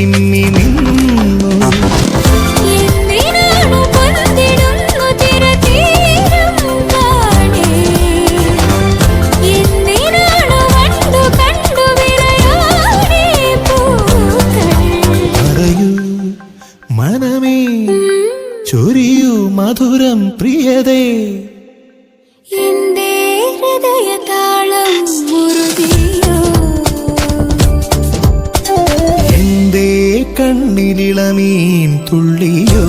ചിമ്മി നിന്നു. പറയൂ മനമേ, ചൊരിയൂ മധുരം പ്രിയതേ, എന്റെ ഹൃദയതാളം മുറുകിയോ, എന്റെ കണ്ണിലിളമീൻ തുള്ളിയോ.